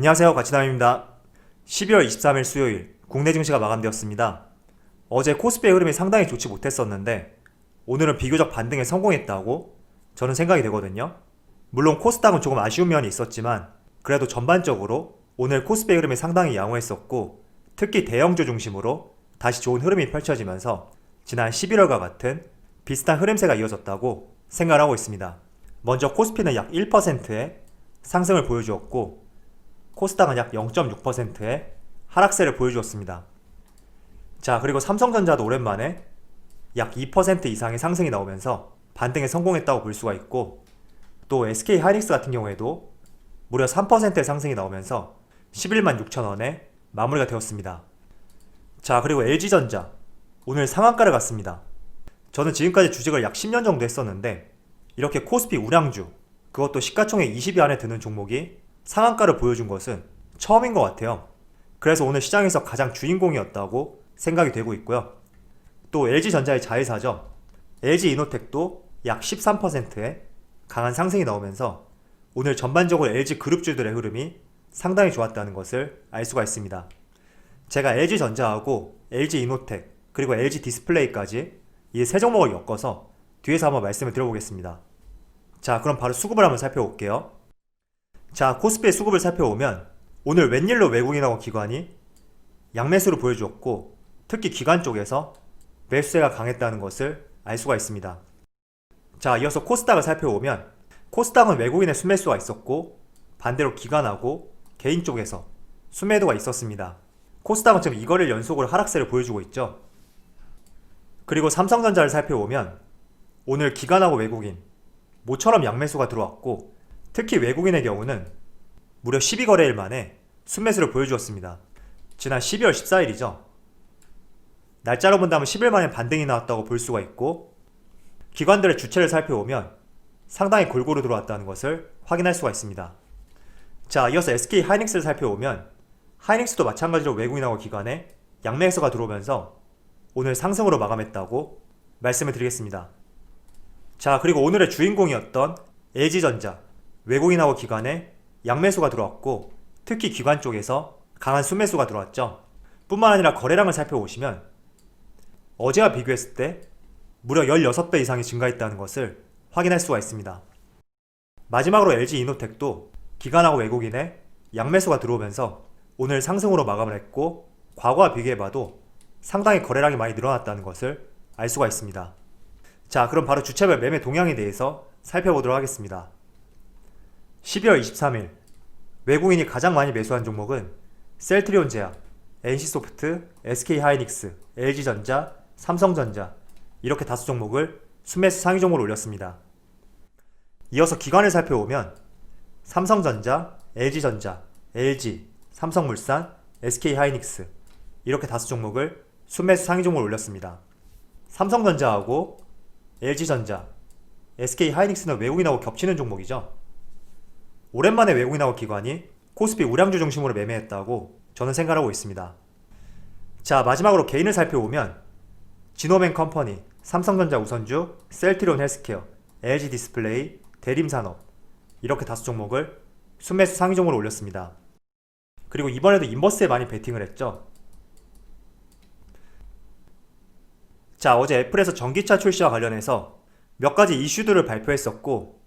안녕하세요, 가치남입니다. 12월 23일 수요일 국내 증시가 마감되었습니다. 어제 코스피의 흐름이 상당히 좋지 못했었는데 오늘은 비교적 반등에 성공했다고 저는 생각이 되거든요. 물론 코스닥은 조금 아쉬운 면이 있었지만 그래도 전반적으로 오늘 코스피의 흐름이 상당히 양호했었고 특히 대형주 중심으로 다시 좋은 흐름이 펼쳐지면서 지난 11월과 같은 비슷한 흐름세가 이어졌다고 생각을 하고 있습니다. 먼저 코스피는 약 1%의 상승을 보여주었고 코스닥은 약 0.6%의 하락세를 보여주었습니다. 자, 그리고 삼성전자도 오랜만에 약 2% 이상의 상승이 나오면서 반등에 성공했다고 볼 수가 있고 또 SK하이닉스 같은 경우에도 무려 3%의 상승이 나오면서 11만 6천 원에 마무리가 되었습니다. 자, 그리고 LG전자 오늘 상한가를 갔습니다. 저는 지금까지 주식을 약 10년 정도 했었는데 이렇게 코스피 우량주 그것도 시가총액 20위 안에 드는 종목이 상한가를 보여준 것은 처음인 것 같아요. 그래서 오늘 시장에서 가장 주인공이었다고 생각이 되고 있고요. 또 LG전자의 자회사죠. LG이노텍도 약 13%의 강한 상승이 나오면서 오늘 전반적으로 LG그룹주들의 흐름이 상당히 좋았다는 것을 알 수가 있습니다. 제가 LG전자하고 LG이노텍 그리고 LG디스플레이까지 이 세 종목을 엮어서 뒤에서 한번 말씀을 드려보겠습니다. 자, 그럼 바로 수급을 한번 살펴볼게요. 자, 코스피의 수급을 살펴보면 오늘 웬일로 외국인하고 기관이 양매수를 보여주었고 특히 기관 쪽에서 매수세가 강했다는 것을 알 수가 있습니다. 자, 이어서 코스닥을 살펴보면 코스닥은 외국인의 순매수가 있었고 반대로 기관하고 개인 쪽에서 순매도가 있었습니다. 코스닥은 지금 이거를 연속으로 하락세를 보여주고 있죠. 그리고 삼성전자를 살펴보면 오늘 기관하고 외국인 모처럼 양매수가 들어왔고 특히 외국인의 경우는 무려 12거래일 만에 순매수를 보여주었습니다. 지난 12월 14일이죠. 날짜로 본다면 10일 만에 반등이 나왔다고 볼 수가 있고 기관들의 주체를 살펴보면 상당히 골고루 들어왔다는 것을 확인할 수가 있습니다. 자, 이어서 SK하이닉스를 살펴보면 하이닉스도 마찬가지로 외국인하고 기관에 양매수가 들어오면서 오늘 상승으로 마감했다고 말씀을 드리겠습니다. 자, 그리고 오늘의 주인공이었던 LG전자 외국인하고 기관에 양매수가 들어왔고 특히 기관 쪽에서 강한 순매수가 들어왔죠. 뿐만 아니라 거래량을 살펴보시면 어제와 비교했을 때 무려 16배 이상이 증가했다는 것을 확인할 수가 있습니다. 마지막으로 LG이노텍도 기관하고 외국인에 양매수가 들어오면서 오늘 상승으로 마감을 했고 과거와 비교해봐도 상당히 거래량이 많이 늘어났다는 것을 알 수가 있습니다. 자, 그럼 바로 주체별 매매 동향에 대해서 살펴보도록 하겠습니다. 12월 23일 외국인이 가장 많이 매수한 종목은 셀트리온제약, NC소프트, SK하이닉스, LG전자, 삼성전자 이렇게 다수 종목을 순매수 상위 종목으로 올렸습니다. 이어서 기관을 살펴보면 삼성전자, LG전자, LG, 삼성물산, SK하이닉스 이렇게 다수 종목을 순매수 상위 종목으로 올렸습니다. 삼성전자하고 LG전자, SK하이닉스는 외국인하고 겹치는 종목이죠. 오랜만에 외국인하고 기관이 코스피 우량주 중심으로 매매했다고 저는 생각하고 있습니다. 자, 마지막으로 개인을 살펴보면 지노맨컴퍼니, 삼성전자 우선주, 셀트리온 헬스케어, LG디스플레이, 대림산업 이렇게 다수 종목을 순매수 상위 종목으로 올렸습니다. 그리고 이번에도 인버스에 많이 베팅을 했죠. 자, 어제 애플에서 전기차 출시와 관련해서 몇 가지 이슈들을 발표했었고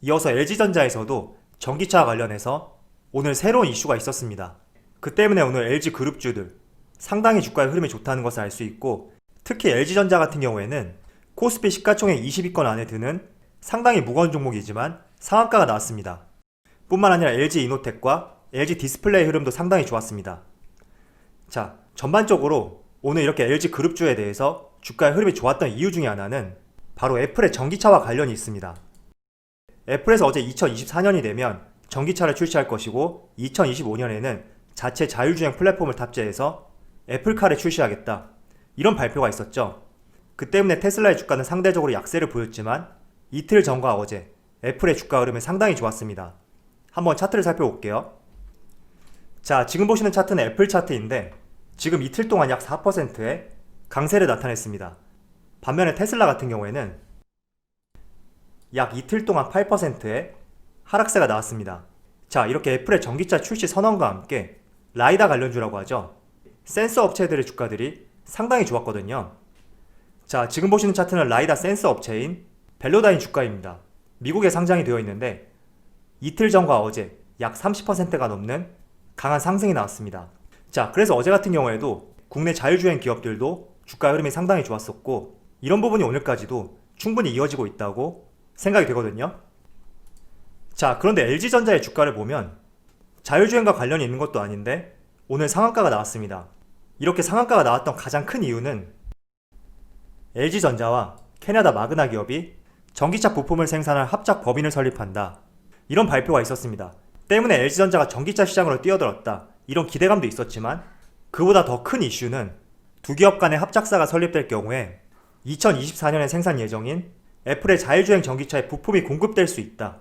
이어서 LG전자에서도 전기차와 관련해서 오늘 새로운 이슈가 있었습니다. 그 때문에 오늘 LG그룹주들 상당히 주가의 흐름이 좋다는 것을 알 수 있고 특히 LG전자 같은 경우에는 코스피 시가총액 20위권 안에 드는 상당히 무거운 종목이지만 상한가가 나왔습니다. 뿐만 아니라 LG이노텍과 LG디스플레이 흐름도 상당히 좋았습니다. 자, 전반적으로 오늘 이렇게 LG그룹주에 대해서 주가의 흐름이 좋았던 이유 중에 하나는 바로 애플의 전기차와 관련이 있습니다. 애플에서 어제 2024년이 되면 전기차를 출시할 것이고 2025년에는 자체 자율주행 플랫폼을 탑재해서 애플카를 출시하겠다 이런 발표가 있었죠. 그 때문에 테슬라의 주가는 상대적으로 약세를 보였지만 이틀 전과 어제 애플의 주가 흐름은 상당히 좋았습니다. 한번 차트를 살펴볼게요. 자, 지금 보시는 차트는 애플 차트인데 지금 이틀 동안 약 4%의 강세를 나타냈습니다. 반면에 테슬라 같은 경우에는 약 이틀 동안 8%의 하락세가 나왔습니다. 자, 이렇게 애플의 전기차 출시 선언과 함께 라이다 관련주라고 하죠. 센서 업체들의 주가들이 상당히 좋았거든요. 자, 지금 보시는 차트는 라이다 센서 업체인 벨로다인 주가입니다. 미국에 상장이 되어 있는데 이틀 전과 어제 약 30%가 넘는 강한 상승이 나왔습니다. 자, 그래서 어제 같은 경우에도 국내 자율주행 기업들도 주가 흐름이 상당히 좋았었고, 이런 부분이 오늘까지도 충분히 이어지고 있다고 생각이 되거든요. 자, 그런데 LG전자의 주가를 보면 자율주행과 관련이 있는 것도 아닌데 오늘 상한가가 나왔습니다. 이렇게 상한가가 나왔던 가장 큰 이유는 LG전자와 캐나다 마그나 기업이 전기차 부품을 생산할 합작 법인을 설립한다, 이런 발표가 있었습니다. 때문에 LG전자가 전기차 시장으로 뛰어들었다, 이런 기대감도 있었지만 그보다 더 큰 이슈는 두 기업 간의 합작사가 설립될 경우에 2024년에 생산 예정인 애플의 자율주행 전기차에 부품이 공급될 수 있다,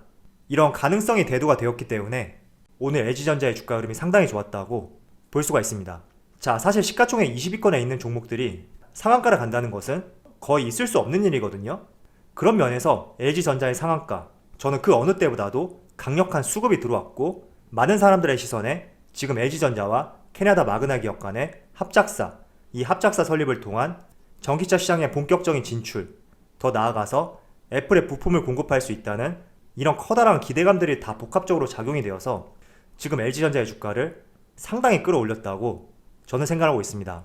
이런 가능성이 대두가 되었기 때문에 오늘 LG전자의 주가 흐름이 상당히 좋았다고 볼 수가 있습니다. 자, 사실 시가총액 20위권에 있는 종목들이 상한가를 간다는 것은 거의 있을 수 없는 일이거든요. 그런 면에서 LG전자의 상한가, 저는 그 어느 때보다도 강력한 수급이 들어왔고, 많은 사람들의 시선에 지금 LG전자와 캐나다 마그나 기업 간의 합작사, 이 합작사 설립을 통한 전기차 시장의 본격적인 진출, 더 나아가서 애플의 부품을 공급할 수 있다는 이런 커다란 기대감들이 다 복합적으로 작용이 되어서 지금 LG전자의 주가를 상당히 끌어올렸다고 저는 생각하고 있습니다.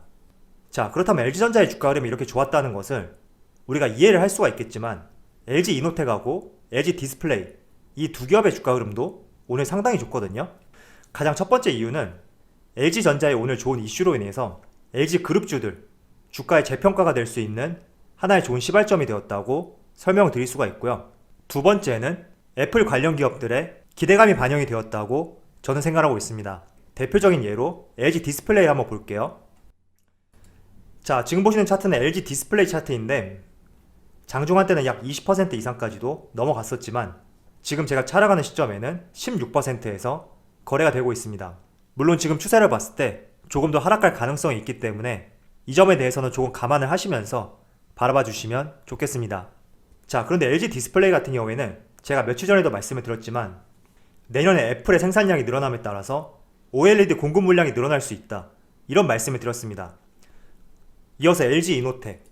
자, 그렇다면 LG전자의 주가 흐름이 이렇게 좋았다는 것을 우리가 이해를 할 수가 있겠지만, LG 이노텍하고 LG 디스플레이, 이 두 기업의 주가 흐름도 오늘 상당히 좋거든요. 가장 첫 번째 이유는 LG전자의 오늘 좋은 이슈로 인해서 LG 그룹주들 주가의 재평가가 될 수 있는 하나의 좋은 시발점이 되었다고 설명을 드릴 수가 있고요. 두 번째는 애플 관련 기업들의 기대감이 반영이 되었다고 저는 생각하고 있습니다. 대표적인 예로 LG 디스플레이 한번 볼게요. 자, 지금 보시는 차트는 LG 디스플레이 차트인데 장중한 때는 약 20% 이상까지도 넘어갔었지만 지금 제가 촬영하는 시점에는 16%에서 거래가 되고 있습니다. 물론 지금 추세를 봤을 때 조금 더 하락할 가능성이 있기 때문에 이 점에 대해서는 조금 감안을 하시면서 바라봐 주시면 좋겠습니다. 자, 그런데 LG 디스플레이 같은 경우에는 제가 며칠 전에도 말씀을 드렸지만 내년에 애플의 생산량이 늘어남에 따라서 OLED 공급 물량이 늘어날 수 있다, 이런 말씀을 드렸습니다. 이어서 LG 이노텍,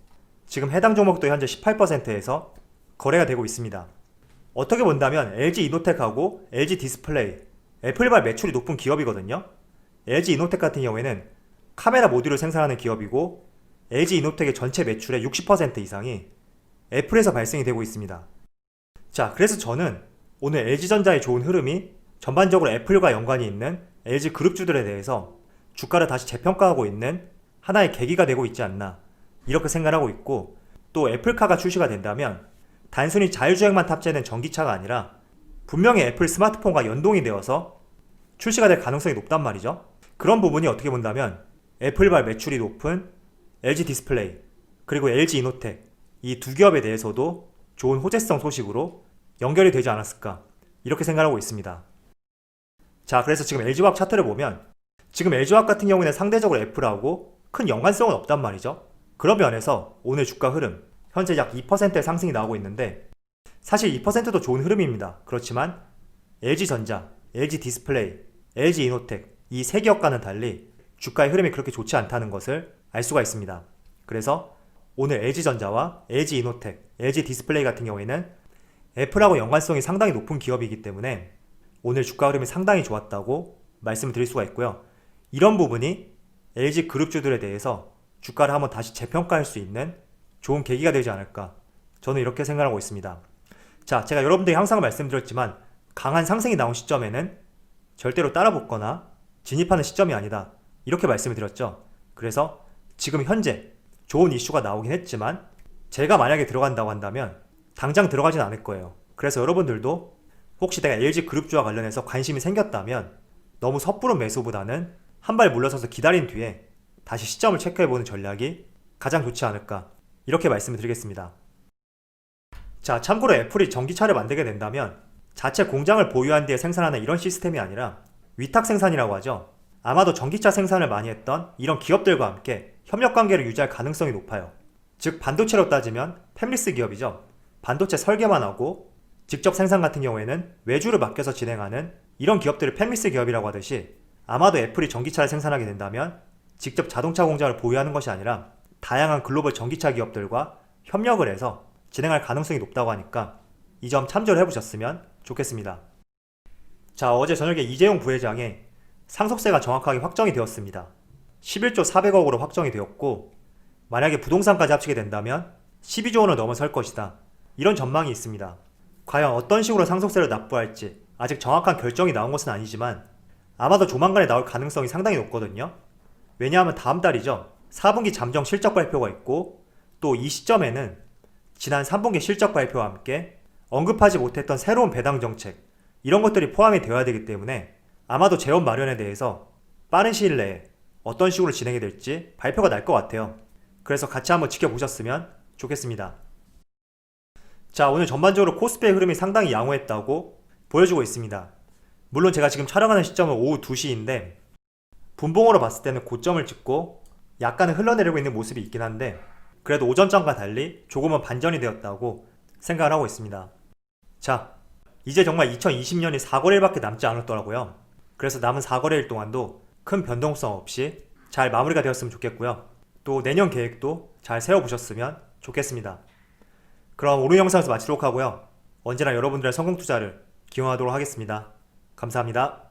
지금 해당 종목도 현재 18%에서 거래가 되고 있습니다. 어떻게 본다면 LG 이노텍하고 LG 디스플레이, 애플발 매출이 높은 기업이거든요. LG 이노텍 같은 경우에는 카메라 모듈을 생산하는 기업이고 LG 이노텍의 전체 매출의 60% 이상이 애플에서 발생이 되고 있습니다. 자, 그래서 저는 오늘 LG전자의 좋은 흐름이 전반적으로 애플과 연관이 있는 LG 그룹주들에 대해서 주가를 다시 재평가하고 있는 하나의 계기가 되고 있지 않나, 이렇게 생각하고 있고, 또 애플카가 출시가 된다면 단순히 자율주행만 탑재된 전기차가 아니라 분명히 애플 스마트폰과 연동이 되어서 출시가 될 가능성이 높단 말이죠. 그런 부분이 어떻게 본다면 애플발 매출이 높은 LG 디스플레이 그리고 LG 이노텍, 이 두 기업에 대해서도 좋은 호재성 소식으로 연결이 되지 않았을까, 이렇게 생각하고 있습니다. 자, 그래서 지금 LG화학 차트를 보면 지금 LG화학 같은 경우에는 상대적으로 애플하고 큰 연관성은 없단 말이죠. 그런 면에서 오늘 주가 흐름 현재 약 2%의 상승이 나오고 있는데 사실 2%도 좋은 흐름입니다. 그렇지만 LG전자, LG 디스플레이, LG 이노텍, 이 세 기업과는 달리 주가의 흐름이 그렇게 좋지 않다는 것을 알 수가 있습니다. 그래서 오늘 LG전자와 LG 이노텍, LG 디스플레이 같은 경우에는 애플하고 연관성이 상당히 높은 기업이기 때문에 오늘 주가 흐름이 상당히 좋았다고 말씀을 드릴 수가 있고요. 이런 부분이 LG 그룹주들에 대해서 주가를 한번 다시 재평가할 수 있는 좋은 계기가 되지 않을까, 저는 이렇게 생각하고 있습니다. 자, 제가 여러분들이 항상 말씀드렸지만 강한 상승이 나온 시점에는 절대로 따라붙거나 진입하는 시점이 아니다, 이렇게 말씀을 드렸죠. 그래서 지금 현재 좋은 이슈가 나오긴 했지만 제가 만약에 들어간다고 한다면 당장 들어가진 않을 거예요. 그래서 여러분들도 혹시 내가 LG 그룹주와 관련해서 관심이 생겼다면 너무 섣부른 매수보다는 한 발 물러서서 기다린 뒤에 다시 시점을 체크해보는 전략이 가장 좋지 않을까, 이렇게 말씀을 드리겠습니다. 자, 참고로 애플이 전기차를 만들게 된다면 자체 공장을 보유한 뒤에 생산하는 이런 시스템이 아니라 위탁 생산이라고 하죠. 아마도 전기차 생산을 많이 했던 이런 기업들과 함께 협력관계를 유지할 가능성이 높아요. 즉 반도체로 따지면 팹리스 기업이죠. 반도체 설계만 하고 직접 생산 같은 경우에는 외주를 맡겨서 진행하는 이런 기업들을 팹리스 기업이라고 하듯이 아마도 애플이 전기차를 생산하게 된다면 직접 자동차 공장을 보유하는 것이 아니라 다양한 글로벌 전기차 기업들과 협력을 해서 진행할 가능성이 높다고 하니까 이 점 참조를 해보셨으면 좋겠습니다. 자, 어제 저녁에 이재용 부회장의 상속세가 정확하게 확정이 되었습니다. 11조 400억으로 확정이 되었고, 만약에 부동산까지 합치게 된다면 12조 원을 넘어설 것이다, 이런 전망이 있습니다. 과연 어떤 식으로 상속세를 납부할지 아직 정확한 결정이 나온 것은 아니지만 아마도 조만간에 나올 가능성이 상당히 높거든요. 왜냐하면 다음 달이죠. 4분기 잠정 실적 발표가 있고, 또 이 시점에는 지난 3분기 실적 발표와 함께 언급하지 못했던 새로운 배당 정책, 이런 것들이 포함이 되어야 되기 때문에 아마도 재원 마련에 대해서 빠른 시일 내에 어떤 식으로 진행이 될지 발표가 날 것 같아요. 그래서 같이 한번 지켜보셨으면 좋겠습니다. 자, 오늘 전반적으로 코스피의 흐름이 상당히 양호했다고 보여주고 있습니다. 물론 제가 지금 촬영하는 시점은 오후 2시인데 분봉으로 봤을 때는 고점을 찍고 약간은 흘러내리고 있는 모습이 있긴 한데, 그래도 오전장과 달리 조금은 반전이 되었다고 생각을 하고 있습니다. 자, 이제 정말 2020년이 4거래일밖에 남지 않았더라고요. 그래서 남은 4거래일 동안도 큰 변동성 없이 잘 마무리가 되었으면 좋겠고요. 또 내년 계획도 잘 세워보셨으면 좋겠습니다. 그럼 오늘 영상에서 마치도록 하고요. 언제나 여러분들의 성공 투자를 기원하도록 하겠습니다. 감사합니다.